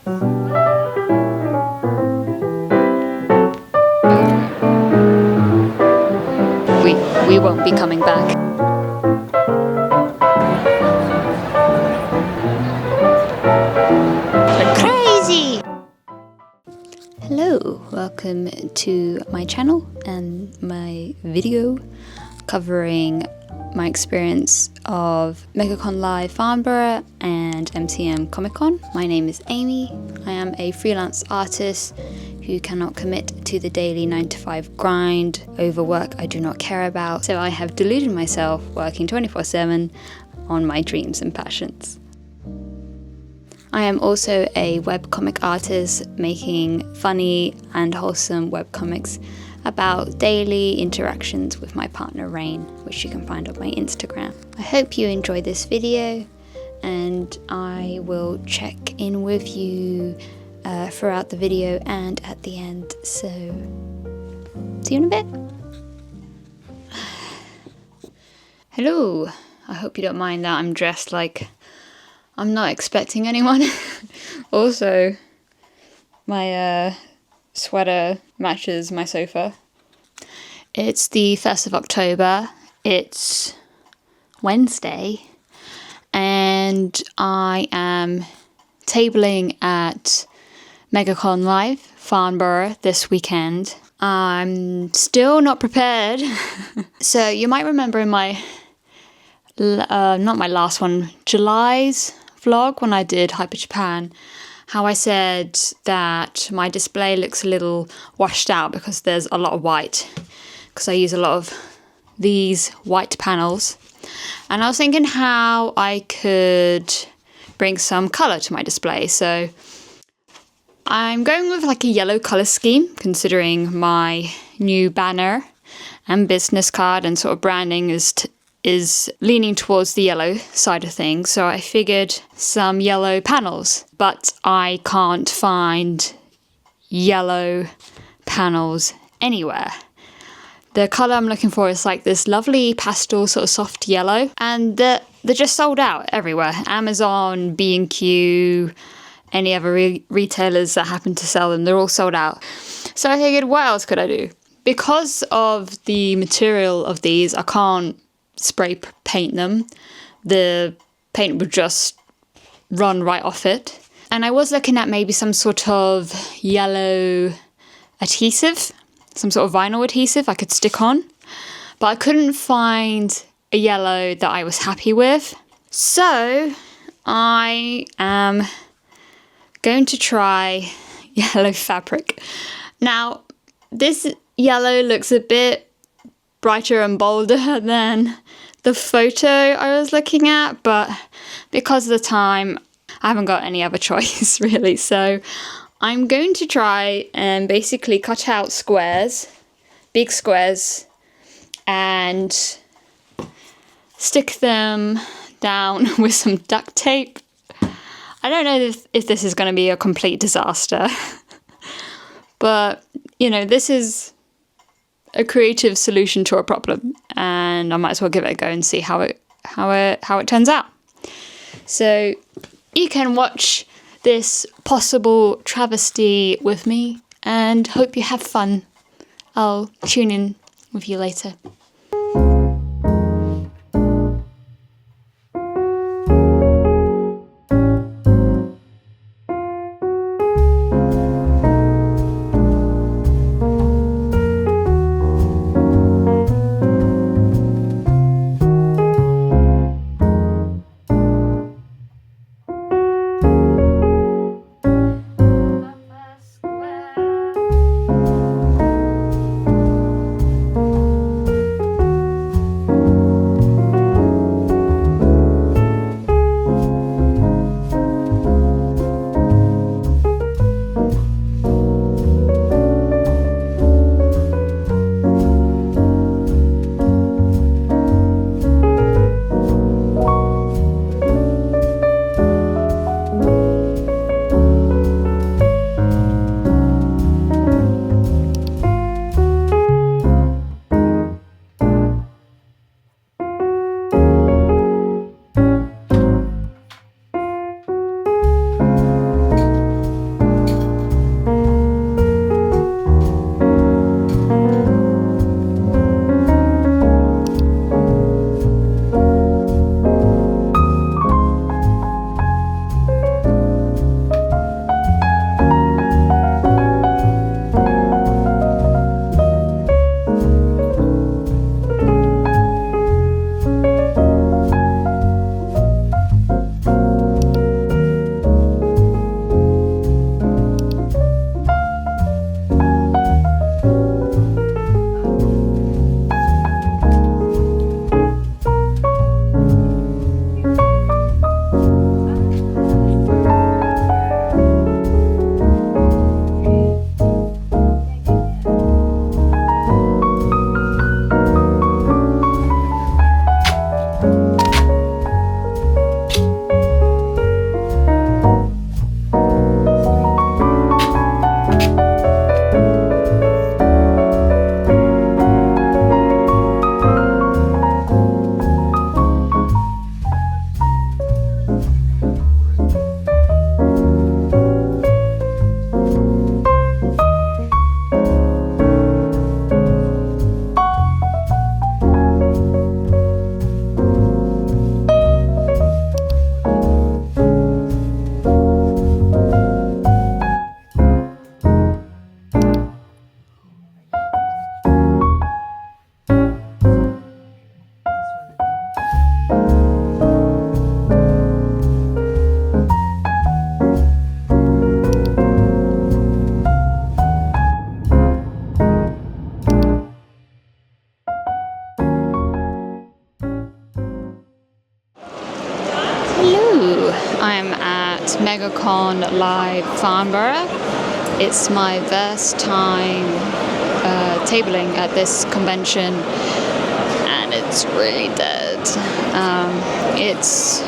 We won't be coming back. We're crazy! Hello, welcome to my channel and my video covering my experience of MegaCon Live Farnborough and MCM Comic Con. My name is Amy. I am a freelance artist who cannot commit to the daily 9-to-5 grind over work I do not care about, so I have deluded myself working 24/7 on my dreams and passions. I am also a webcomic artist making funny and wholesome webcomics about daily interactions with my partner Rain, which you can find on my Instagram. I hope you enjoy this video, and I will check in with you throughout the video and at the end, so see you in a bit. Hello, I hope you don't mind that I'm dressed like I'm not expecting anyone. Also, my sweater matches my sofa. It's the 1st of October, it's Wednesday, and I am tabling at MegaCon Live Farnborough this weekend. I'm still not prepared. So you might remember in my, not my last one, July's vlog when I did Hyper Japan, how I said that my display looks a little washed out because there's a lot of white, because I use a lot of these white panels. And I was thinking how I could bring some colour to my display. So I'm going with like a yellow colour scheme, considering my new banner and business card and sort of branding is leaning towards the yellow side of things. So I figured some yellow panels, but I can't find yellow panels anywhere. The colour I'm looking for is like this lovely pastel sort of soft yellow, and they're just sold out everywhere. Amazon, B&Q, any other retailers that happen to sell them, they're all sold out. So I figured, what else could I do? Because of the material of these, I can't spray paint them. The paint would just run right off it. And I was looking at maybe some sort of yellow adhesive, some sort of vinyl adhesive I could stick on, but I couldn't find a yellow that I was happy with. So I am going to try yellow fabric. Now, this yellow looks a bit brighter and bolder than the photo I was looking at, but because of the time, I haven't got any other choice really. So I'm going to try and basically cut out squares, big squares, and stick them down with some duct tape. I don't know if this is going to be a complete disaster, but you know, this is a creative solution to a problem, and I might as well give it a go and see how it turns out. So you can watch this possible travesty with me and hope you have fun. I'll tune in with you later. MegaCon Live Farnborough. It's my first time tabling at this convention, and it's really dead. It's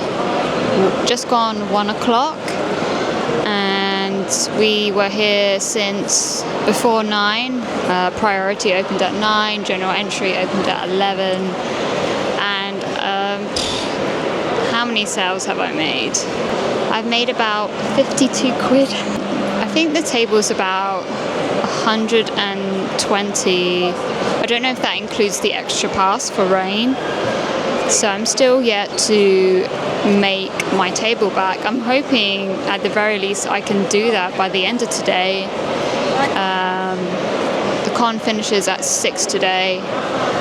just gone 1 o'clock, and we were here since before 9. Priority opened at 9, general entry opened at 11, and how many sales have I made? I've made about 52 quid. I think the table's about 120. I don't know if that includes the extra pass for rain. So I'm still yet to make my table back. I'm hoping at the very least I can do that by the end of today. The con finishes at 6 today,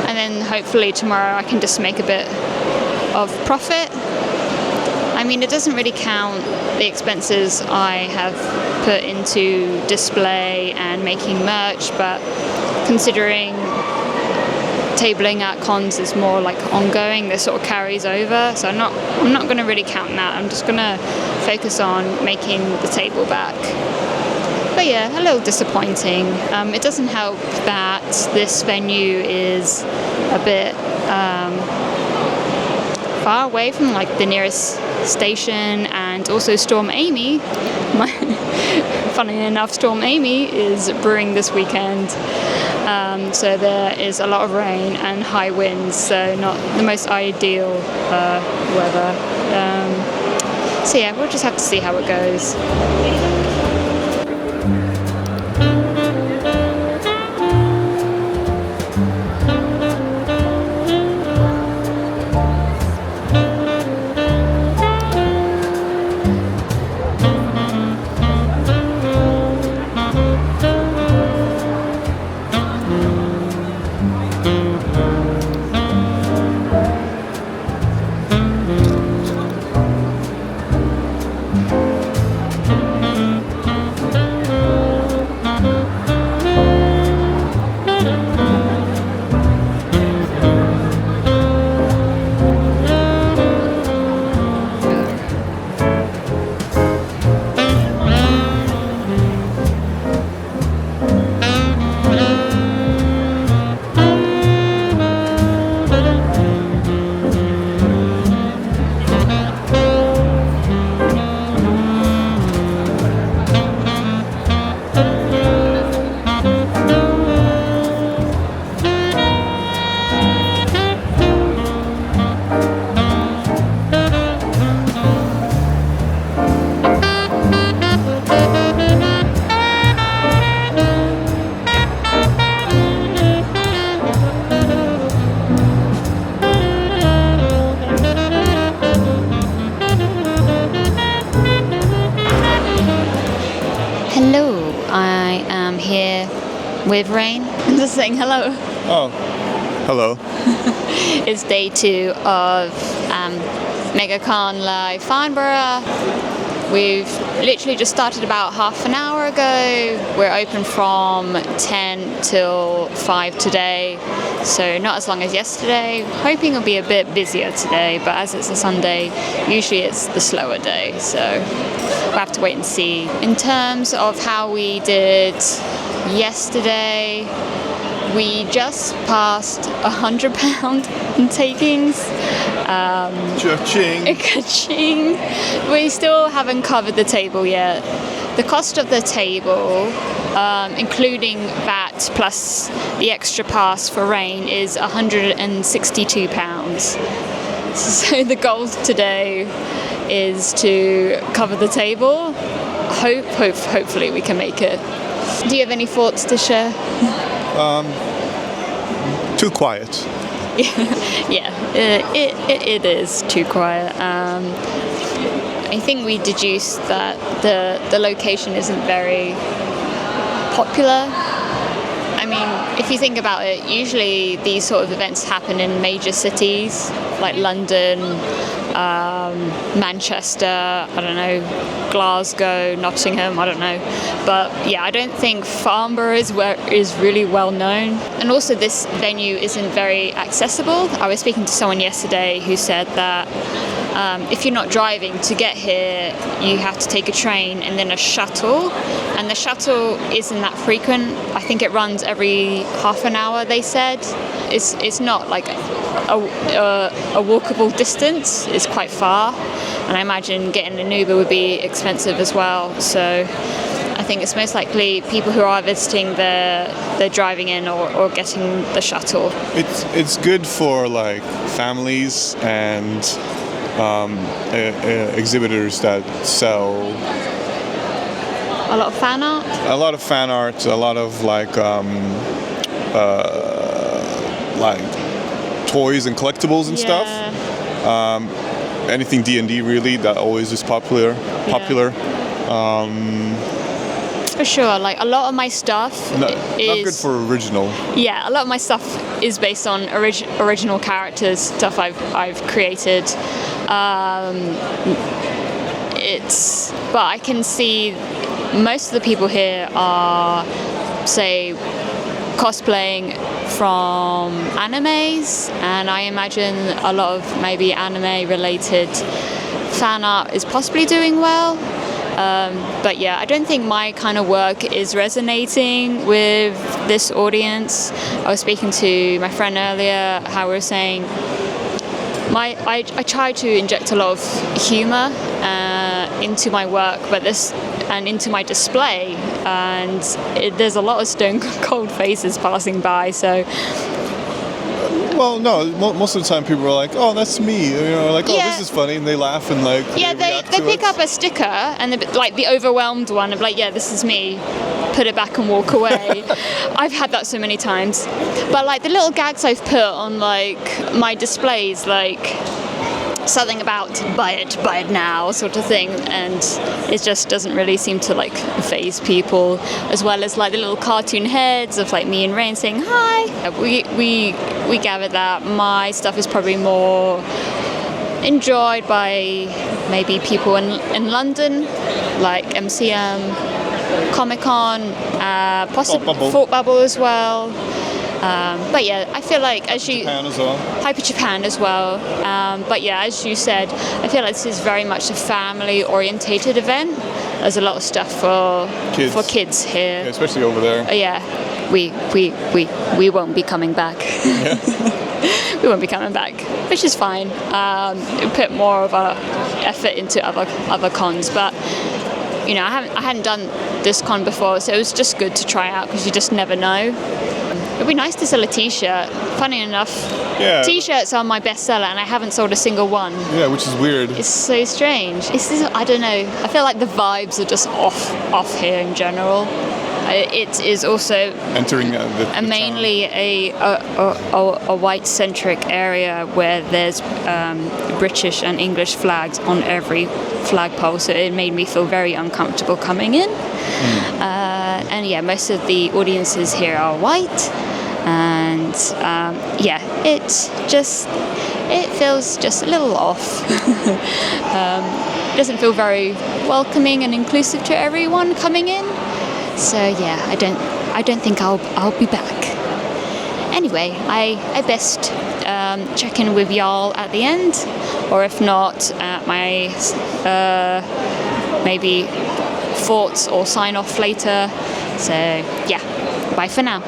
and then hopefully tomorrow I can just make a bit of profit. I mean, it doesn't really count the expenses I have put into display and making merch, but considering tabling at cons is more like ongoing, this sort of carries over, so I'm not going to really count that. I'm just going to focus on making the table back. But yeah, a little disappointing. It doesn't help that this venue is a bit far away from like the nearest station, and also Storm Amy, funny enough, Storm Amy is brewing this weekend. So there is a lot of rain and high winds, so not the most ideal weather. So yeah, we'll just have to see how it goes. Hello, I am here with Rain. I'm just saying hello. Oh, hello. It's day 2 of MegaCon Live Farnborough. We've literally just started about half an hour ago. We're open from 10 till 5 today, so not as long as yesterday. Hoping it'll be a bit busier today, but as it's a Sunday, usually it's the slower day, so we'll have to wait and see. In terms of how we did yesterday, we just passed £100 in takings. Cha-ching. Ka-ching. We still haven't covered the table yet. The cost of the table, including VAT plus the extra pass for rain, is £162. So the goal today is to cover the table. Hopefully we can make it. Do you have any thoughts to share? Too quiet. Yeah, it is too quiet. I think we deduced that the location isn't very popular. I mean, if you think about it, usually these sort of events happen in major cities like London, Manchester, I don't know, Glasgow, Nottingham, I don't know. But yeah, I don't think Farnborough is really well known. And also this venue isn't very accessible. I was speaking to someone yesterday who said that if you're not driving, to get here, you have to take a train and then a shuttle. And the shuttle isn't that frequent. I think it runs every half an hour, they said. It's not like a walkable distance. It's quite far. And I imagine getting an Uber would be expensive as well. So I think it's most likely people who are visiting, they're driving in or getting the shuttle. It's good for like families and exhibitors that sell a lot of fan art. A lot of fan art, a lot of like toys and collectibles and stuff. Anything D&D really, that always is popular. For sure, like a lot of my stuff is not good for original. Yeah, a lot of my stuff is based on original characters, stuff I've created. But I can see most of the people here are, say, cosplaying from animes, and I imagine a lot of maybe anime-related fan art is possibly doing well. But yeah, I don't think my kind of work is resonating with this audience. I was speaking to my friend earlier, how we were saying, I try to inject a lot of humour into my work, and into my display, and there's a lot of stone cold faces passing by, so... Well, no, most of the time people are like, oh, that's me, like, oh, this is funny, and they laugh and like... Yeah, they pick up a sticker, and like the overwhelmed one of like, yeah, this is me, put it back and walk away. I've had that so many times. But like the little gags I've put on like my displays, like something about buy it now sort of thing, and it just doesn't really seem to like faze people, as well as like the little cartoon heads of like me and Rain saying hi. We gathered that my stuff is probably more enjoyed by maybe people in London, like MCM, Comic-Con, possibly Thought Bubble as well. But yeah, I feel like Hyper Japan as well. But yeah, as you said, I feel like this is very much a family-orientated event. There's a lot of stuff for kids here, yeah, especially over there. Yeah, we won't be coming back. Yeah. We won't be coming back, which is fine. We put more of our effort into other cons, but I hadn't done this con before, so it was just good to try out because you just never know. It'd be nice to sell a t-shirt. Funny enough, t-shirts are my bestseller and I haven't sold a single one. Yeah, which is weird. It's so strange. I don't know. I feel like the vibes are just off here in general. It is also entering mainly a white-centric area where there's British and English flags on every flagpole, so it made me feel very uncomfortable coming in. And yeah, most of the audiences here are white, and it feels just a little off. Doesn't feel very welcoming and inclusive to everyone coming in. So yeah, I don't think I'll be back. Anyway, I best check in with y'all at the end, or if not, my maybe thoughts or sign off later. So yeah, bye for now.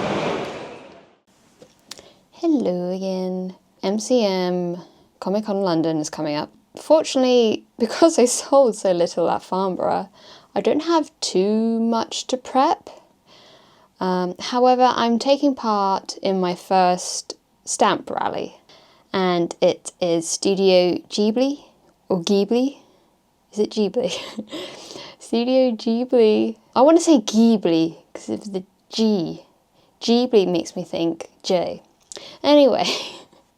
Hello again. MCM Comic-Con London is coming up. Fortunately, because I sold so little at Farnborough, I don't have too much to prep. However, I'm taking part in my first stamp rally, and it is Studio Ghibli, or Ghibli. Is it Ghibli? Studio Ghibli. I want to say Ghibli because of the G. Ghibli makes me think J. Anyway,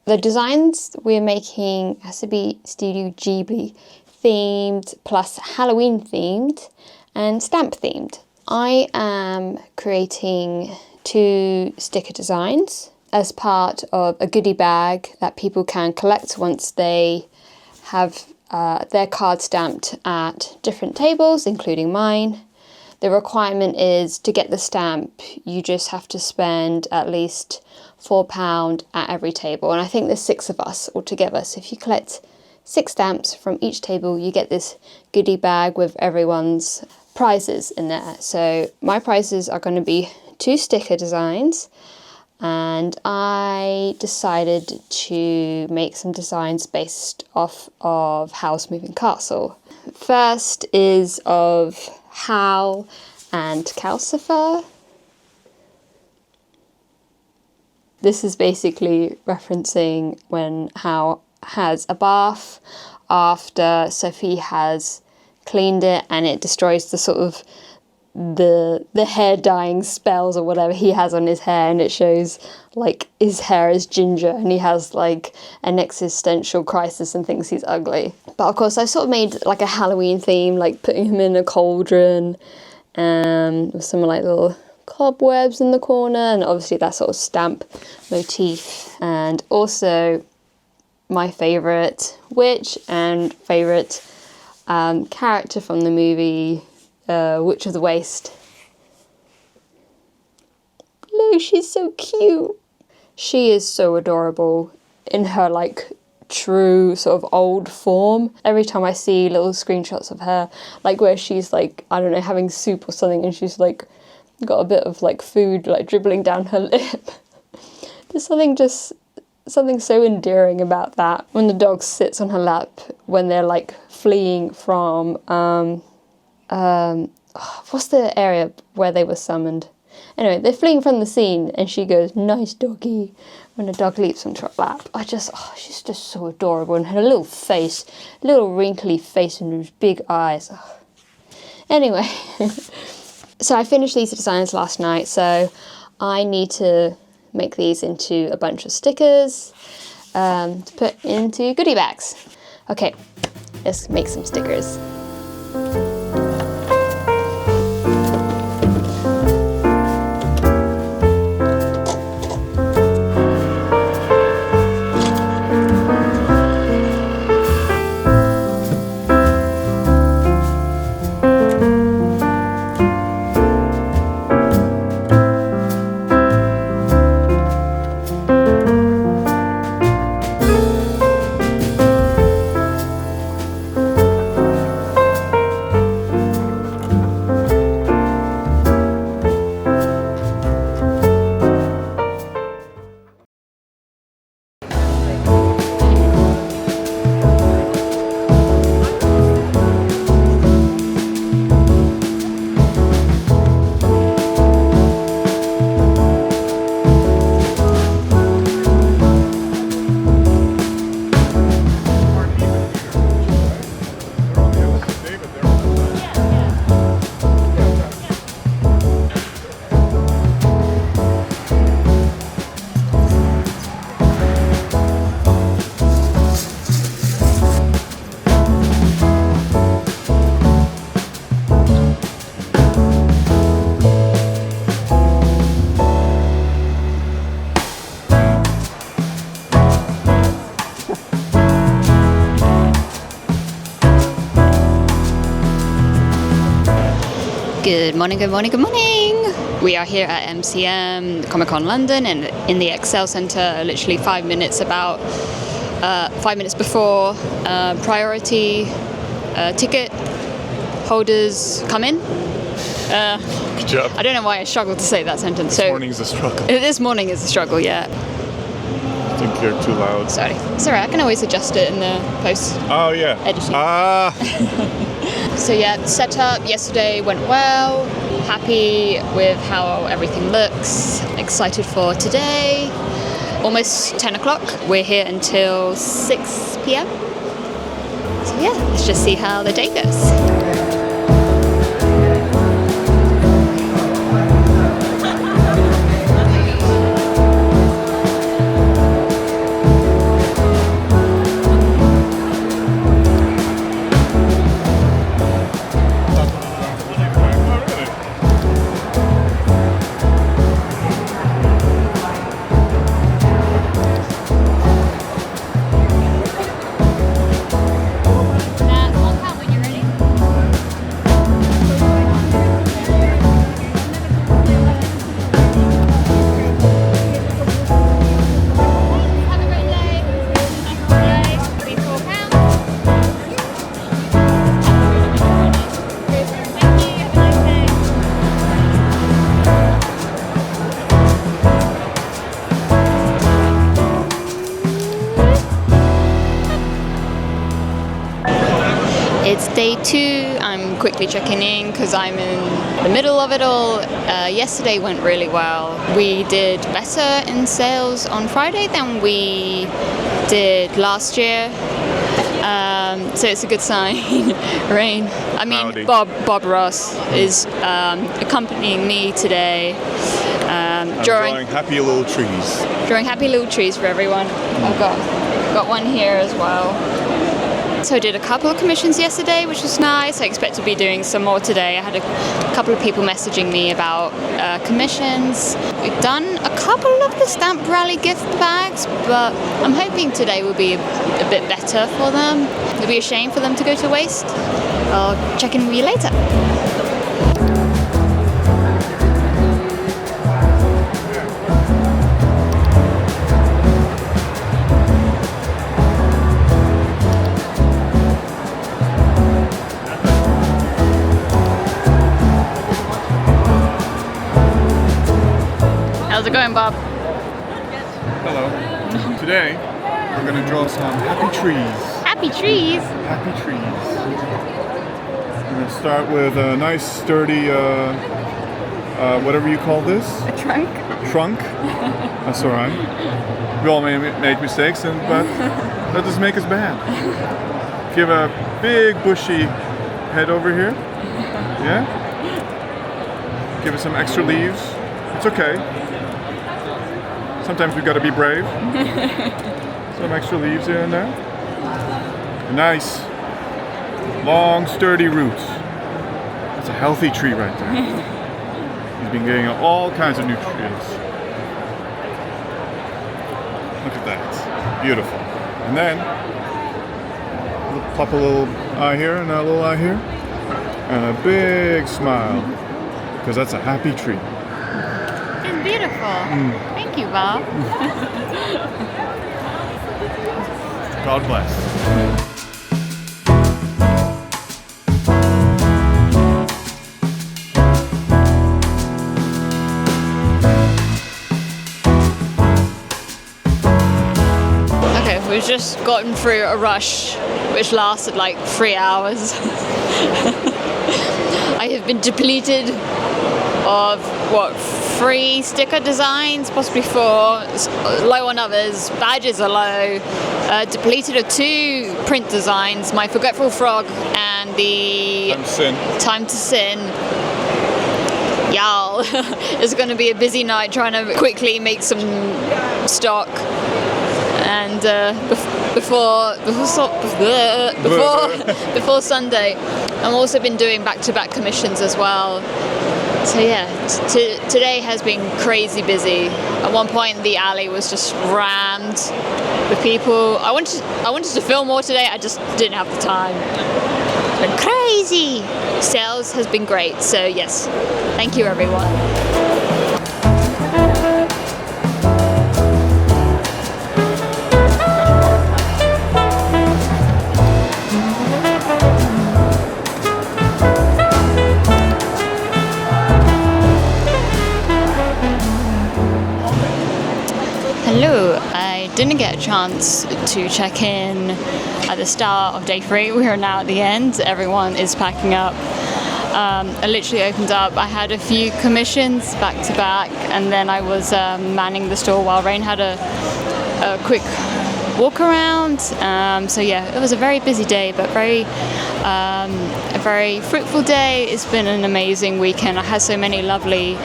the designs we're making has to be Studio Ghibli themed plus Halloween themed and stamp themed. I am creating 2 sticker designs as part of a goodie bag that people can collect once they have their card stamped at different tables, including mine. The requirement is to get the stamp, you just have to spend at least £4 at every table. And I think there's 6 of us altogether. So if you collect 6 stamps from each table. You get this goodie bag with everyone's prizes in there. So my prizes are going to be 2 sticker designs, and I decided to make some designs based off of Howl's Moving Castle. First is of Howl and Calcifer. This is basically referencing when Howl has a bath after Sophie has cleaned it, and it destroys the sort of the hair dyeing spells or whatever he has on his hair, and it shows like his hair is ginger and he has like an existential crisis and thinks he's ugly. But of course I sort of made like a Halloween theme, like putting him in a cauldron with some like little cobwebs in the corner, and obviously that sort of stamp motif. And also my favourite witch and favourite character from the movie Witch of the Waste. Look, she's so cute. She is so adorable in her like true sort of old form. Every time I see little screenshots of her, like where she's like, I don't know, having soup or something, and she's like got a bit of like food like dribbling down her lip. There's something so endearing about that. When the dog sits on her lap when they're like fleeing from what's the area where they were summoned? Anyway, they're fleeing from the scene and she goes, "Nice doggy," when the dog leaps onto her lap. She's just so adorable, and her little face, little wrinkly face and those big eyes. Anyway, so I finished these designs last night, so I need to make these into a bunch of stickers to put into goodie bags. Okay, let's make some stickers. Good morning, good morning, good morning. We are here at MCM, Comic-Con London, and in the Excel Centre, literally 5 minutes before priority ticket holders come in. Good job. I don't know why I struggled to say that sentence. This morning's a struggle. This morning is a struggle, yeah. I think you're too loud. Sorry. It's alright, I can always adjust it in the post. Oh, yeah. Editing. So yeah, setup yesterday went well. Happy with how everything looks. Excited for today. Almost 10 o'clock. We're here until 6 p.m. So yeah, let's just see how the day goes. It's day 2. I'm quickly checking in because I'm in the middle of it all. Yesterday went really well. We did better in sales on Friday than we did last year. So it's a good sign. Rain. I mean, Howdy. Bob Ross is accompanying me today. I'm drawing happy little trees. Drawing happy little trees for everyone. I've got one here as well. So I did a couple of commissions yesterday, which was nice. I expect to be doing some more today. I had a couple of people messaging me about commissions. We've done a couple of the Stamp Rally gift bags, but I'm hoping today will be a bit better for them. It'll be a shame for them to go to waste. I'll check in with you later. How's it going, Bob? Hello. Today, we're going to draw some happy trees. Happy trees! Happy trees. We're going to start with a nice sturdy, whatever you call this? A trunk? Trunk. That's all right. We all make mistakes, but that doesn't make us bad. If you have a big bushy head over here, yeah? Give it some extra leaves. It's okay. Sometimes we've got to be brave. Some extra leaves here and there. Nice, long, sturdy roots. That's a healthy tree right there. He's been getting all kinds of nutrients. Look at that. Beautiful. And then, we'll pop a little eye here and a little eye here. And a big smile. Because that's a happy tree. It's beautiful. Thank you, Bob. God bless. Okay, we've just gotten through a rush which lasted like 3 hours. I have been depleted of 3 sticker designs, possibly 4, low on others, badges are low, depleted of 2 print designs, my Forgetful Frog and the Time to Sin. Y'all, it's going to be a busy night trying to quickly make some stock. And before Sunday, I've also been doing back-to-back commissions as well. So yeah, today has been crazy busy. At one point, the alley was just rammed with people. I wanted to film more today. I just didn't have the time. It's been crazy. Sales has been great. So yes, thank you everyone. Hello, I didn't get a chance to check in at the start of day 3. We are now at the end. Everyone is packing up. I literally opened up. I had a few commissions back to back, and then I was manning the store while Rain had a quick walk around. So yeah, it was a very busy day, but a very fruitful day. It's been an amazing weekend. I had so many lovely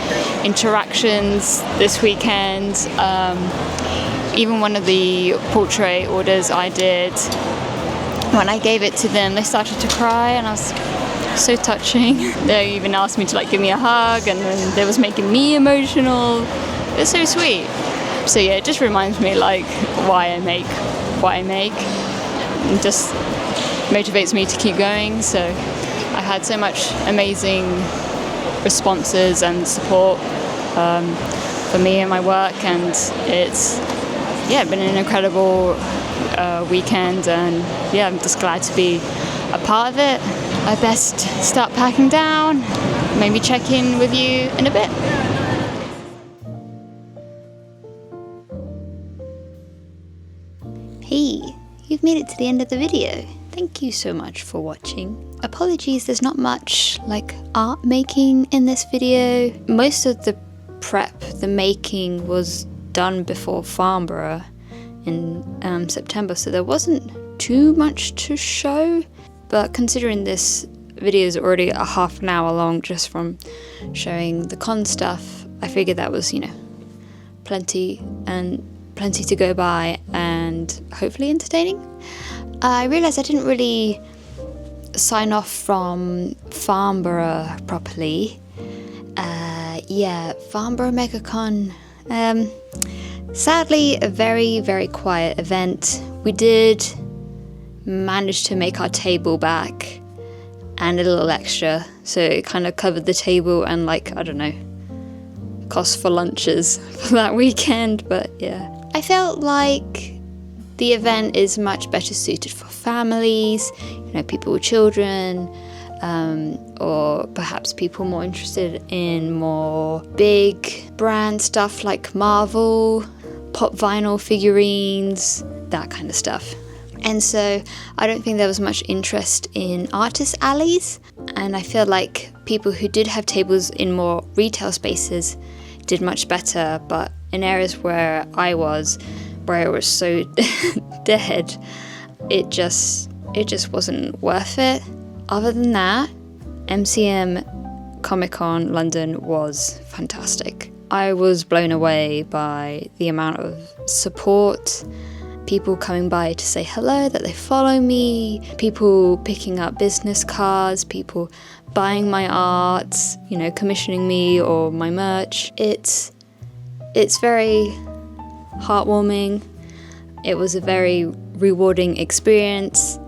interactions this weekend. Even one of the portrait orders I did, when I gave it to them, they started to cry, and I was so touching. They even asked me to give me a hug, and then they was making me emotional. It's so sweet. So yeah, it just reminds me why I make what I make. It just motivates me to keep going. So I had so much amazing responses and support for me and my work, and it's been an incredible weekend, and I'm just glad to be a part of it. I best start packing down, maybe check in with you in a bit. Hey, you've made it to the end of the video. Thank you so much for watching. Apologies, there's not much like art making in this video. Most of the prep, the making, was done before Farnborough in September, so there wasn't too much to show. But considering this video is already a half an hour long just from showing the con stuff, I figured that was, plenty to go by and hopefully entertaining. I realised I didn't really sign off from Farnborough properly. Farnborough MegaCon. Sadly, a very, very quiet event. We did manage to make our table back and a little extra, so it kind of covered the table and cost for lunches for that weekend. But yeah, I felt like the event is much better suited for families, people with children, or perhaps people more interested in more big brand stuff like Marvel, pop vinyl figurines, that kind of stuff. And so I don't think there was much interest in artist alleys, and I feel like people who did have tables in more retail spaces did much better, but in areas where it was so dead, it just wasn't worth it. Other than that, MCM Comic-Con London was fantastic. I was blown away by the amount of support, people coming by to say hello, that they follow me, people picking up business cards, people buying my art, commissioning me or my merch. It's very heartwarming. It was a very rewarding experience,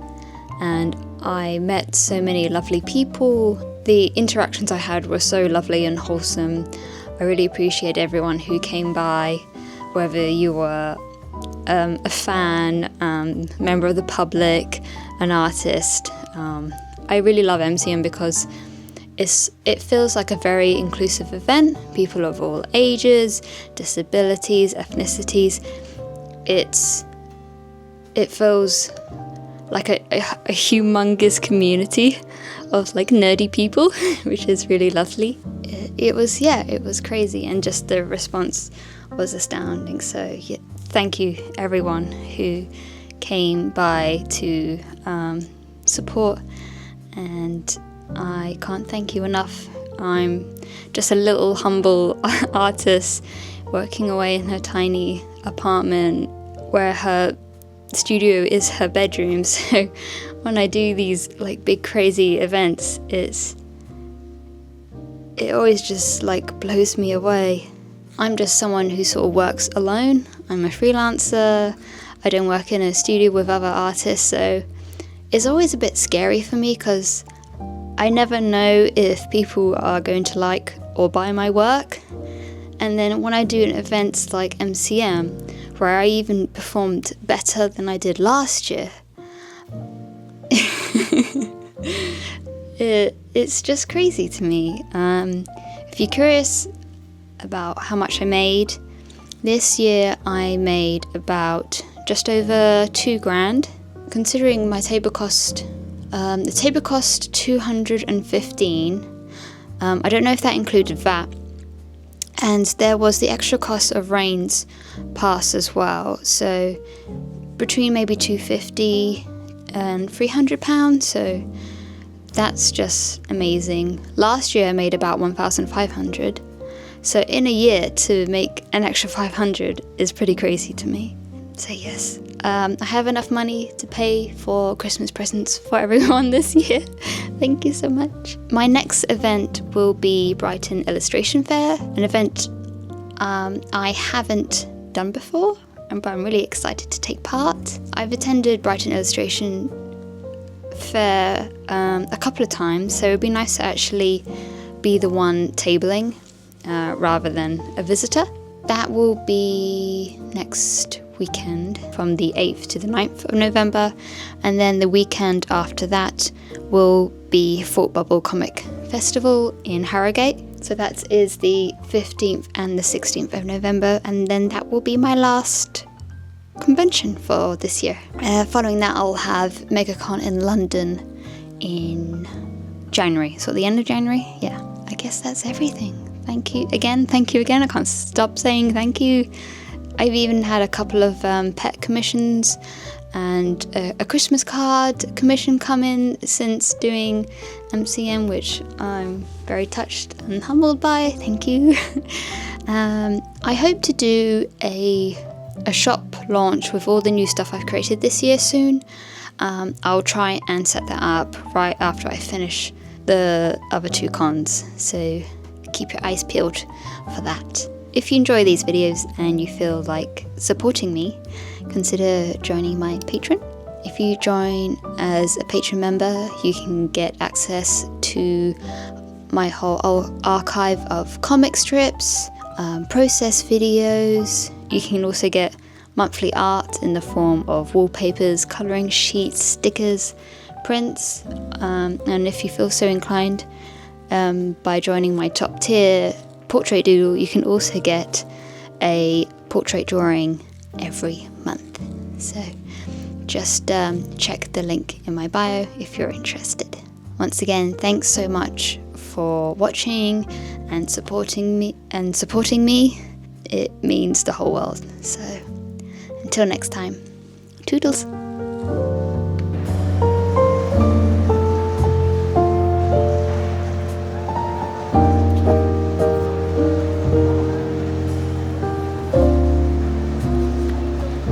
and I met so many lovely people. The interactions I had were so lovely and wholesome. I really appreciate everyone who came by, whether you were a fan, member of the public, an artist. I really love MCM because it feels like a very inclusive event. People of all ages, disabilities, ethnicities. It feels like a humongous community of nerdy people, which is really lovely. It was crazy, and just the response was astounding. So yeah, thank you everyone who came by to support, and I can't thank you enough. I'm just a little humble artist working away in her tiny apartment where her studio is her bedroom. So when I do these big crazy events, it always just blows me away. I'm just someone who sort of works alone. I'm a freelancer. I don't work in a studio with other artists, so it's always a bit scary for me because I never know if people are going to like or buy my work. And then when I do events like MCM, where I even performed better than I did last year, it's just crazy to me. If you're curious about how much I made, this year I made about just over $2,000. Considering my table cost, the table cost $215. I don't know if that included VAT. And there was the extra cost of Rain's pass as well. So between maybe $250 and £300. So that's just amazing. Last year I made about 1,500. So in a year to make an extra 500 is pretty crazy to me. So yes, I have enough money to pay for Christmas presents for everyone this year. Thank you so much. My next event will be Brighton Illustration Fair, an event I haven't done before, but I'm really excited to take part. I've attended Brighton Illustration Fair a couple of times, so it would be nice to actually be the one tabling rather than a visitor. That will be next weekend from the 8th to the 9th of November, and then the weekend after that will be Thought Bubble Comic Festival in Harrogate. So that is the 15th and the 16th of November, and then that will be my last convention for this year. Following that, I'll have MegaCon in London in January. So at the end of January, yeah, I guess that's everything. Thank you again. I can't stop saying thank you. I've even had a couple of pet commissions and a Christmas card commission come in since doing MCM, which I'm very touched and humbled by. Thank you. I hope to do a shop launch with all the new stuff I've created this year soon. I'll try and set that up right after I finish the other 2 cons, so keep your eyes peeled for that. If you enjoy these videos and you feel like supporting me, consider joining my Patreon. If you join as a Patreon member, you can get access to my whole archive of comic strips, process videos. You can also get monthly art in the form of wallpapers, colouring sheets, stickers, prints, and if you feel so inclined, by joining my top tier portrait doodle, you can also get a portrait drawing every month. So just check the link in my bio if you're interested. Once again, thanks so much for watching and supporting me. It means the whole world. So until next time, toodles.